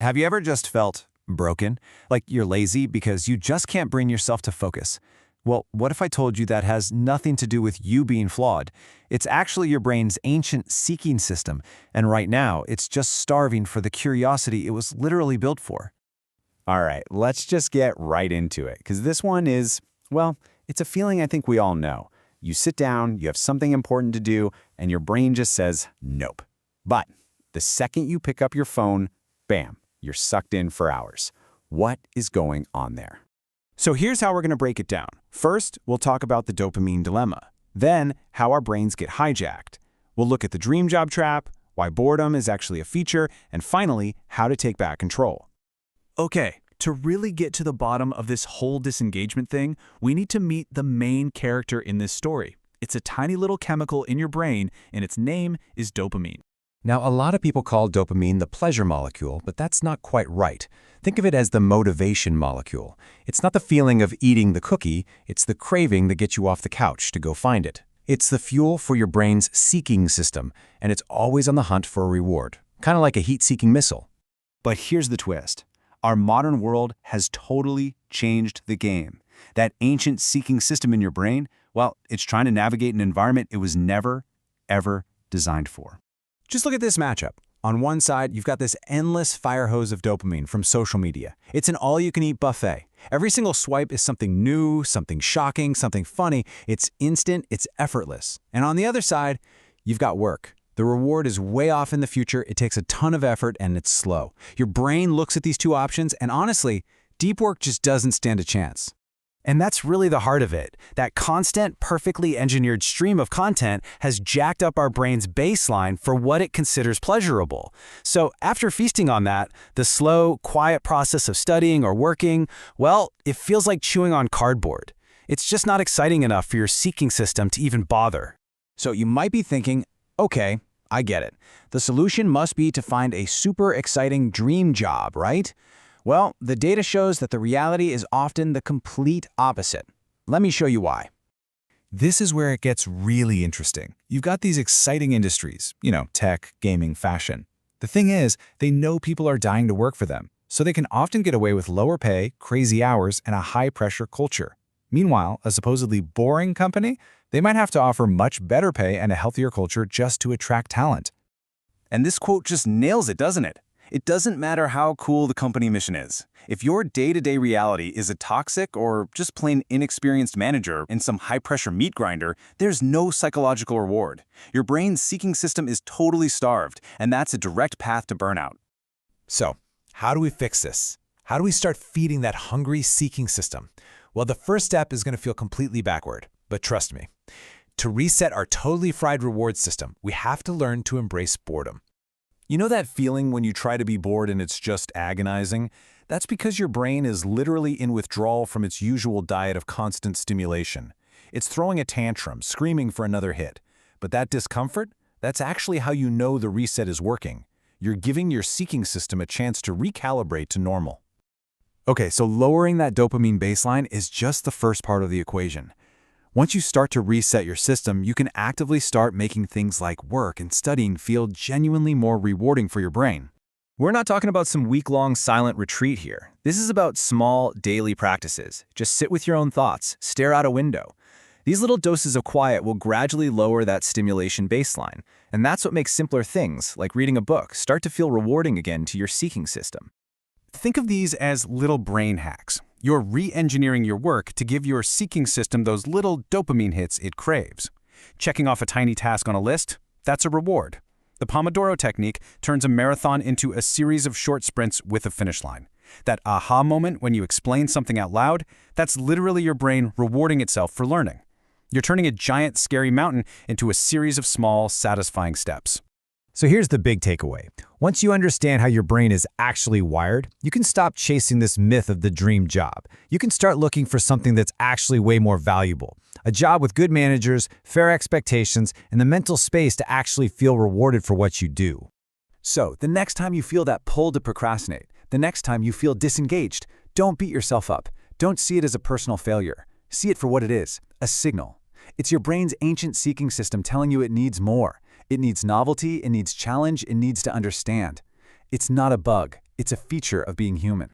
Have you ever just felt broken? Like you're lazy because you just can't bring yourself to focus? Well, what if I told you that has nothing to do with you being flawed? It's actually your brain's ancient seeking system, and right now, it's just starving for the curiosity it was literally built for. All right, let's just get right into it, because this one is, well, it's a feeling I think we all know. You sit down, you have something important to do, and your brain just says, nope. But the second you pick up your phone, bam, you're sucked in for hours. What is going on there? So here's how we're going to break it down. First, we'll talk about the dopamine dilemma. Then, how our brains get hijacked. We'll look at the dream job trap, why boredom is actually a feature, and finally, how to take back control. Okay, to really get to the bottom of this whole disengagement thing, we need to meet the main character in this story. It's a tiny little chemical in your brain, and its name is dopamine. Now, a lot of people call dopamine the pleasure molecule, but that's not quite right. Think of it as the motivation molecule. It's not the feeling of eating the cookie, it's the craving that gets you off the couch to go find it. It's the fuel for your brain's seeking system, and it's always on the hunt for a reward, kind of like a heat-seeking missile. But here's the twist. Our modern world has totally changed the game. That ancient seeking system in your brain, well, it's trying to navigate an environment it was never, ever designed for. Just look at this matchup. On one side, you've got this endless fire hose of dopamine from social media. It's an all-you-can-eat buffet. Every single swipe is something new, something shocking, something funny. It's instant, it's effortless. And on the other side, you've got work. The reward is way off in the future, it takes a ton of effort, and it's slow. Your brain looks at these two options, and honestly, deep work just doesn't stand a chance. And that's really the heart of it. That constant, perfectly engineered stream of content has jacked up our brain's baseline for what it considers pleasurable. So after feasting on that, the slow, quiet process of studying or working, well, it feels like chewing on cardboard. It's just not exciting enough for your seeking system to even bother. So you might be thinking, okay, I get it. The solution must be to find a super exciting dream job, right? Well, the data shows that the reality is often the complete opposite. Let me show you why. This is where it gets really interesting. You've got these exciting industries, tech, gaming, fashion. The thing is, they know people are dying to work for them, so they can often get away with lower pay, crazy hours, and a high-pressure culture. Meanwhile, a supposedly boring company, they might have to offer much better pay and a healthier culture just to attract talent. And this quote just nails it, doesn't it? It doesn't matter how cool the company mission is. If your day-to-day reality is a toxic or just plain inexperienced manager in some high-pressure meat grinder, there's no psychological reward. Your brain's seeking system is totally starved, and that's a direct path to burnout. So, how do we fix this? How do we start feeding that hungry seeking system? Well, the first step is going to feel completely backward, but trust me. To reset our totally fried reward system, we have to learn to embrace boredom. You know that feeling when you try to be bored and it's just agonizing? That's because your brain is literally in withdrawal from its usual diet of constant stimulation. It's throwing a tantrum, screaming for another hit. But that discomfort, that's actually how you know the reset is working. You're giving your seeking system a chance to recalibrate to normal. Okay, so lowering that dopamine baseline is just the first part of the equation. Once you start to reset your system, you can actively start making things like work and studying feel genuinely more rewarding for your brain. We're not talking about some week-long silent retreat here. This is about small, daily practices. Just sit with your own thoughts, stare out a window. These little doses of quiet will gradually lower that stimulation baseline, and that's what makes simpler things, like reading a book, start to feel rewarding again to your seeking system. Think of these as little brain hacks. You're re-engineering your work to give your seeking system those little dopamine hits it craves. Checking off a tiny task on a list, that's a reward. The Pomodoro technique turns a marathon into a series of short sprints with a finish line. That aha moment when you explain something out loud, that's literally your brain rewarding itself for learning. You're turning a giant, scary mountain into a series of small, satisfying steps. So here's the big takeaway. Once you understand how your brain is actually wired, you can stop chasing this myth of the dream job. You can start looking for something that's actually way more valuable. A job with good managers, fair expectations, and the mental space to actually feel rewarded for what you do. So, the next time you feel that pull to procrastinate, the next time you feel disengaged, don't beat yourself up. Don't see it as a personal failure. See it for what it is, a signal. It's your brain's ancient seeking system telling you it needs more. It needs novelty, it needs challenge, it needs to understand. It's not a bug, It's a feature of being human.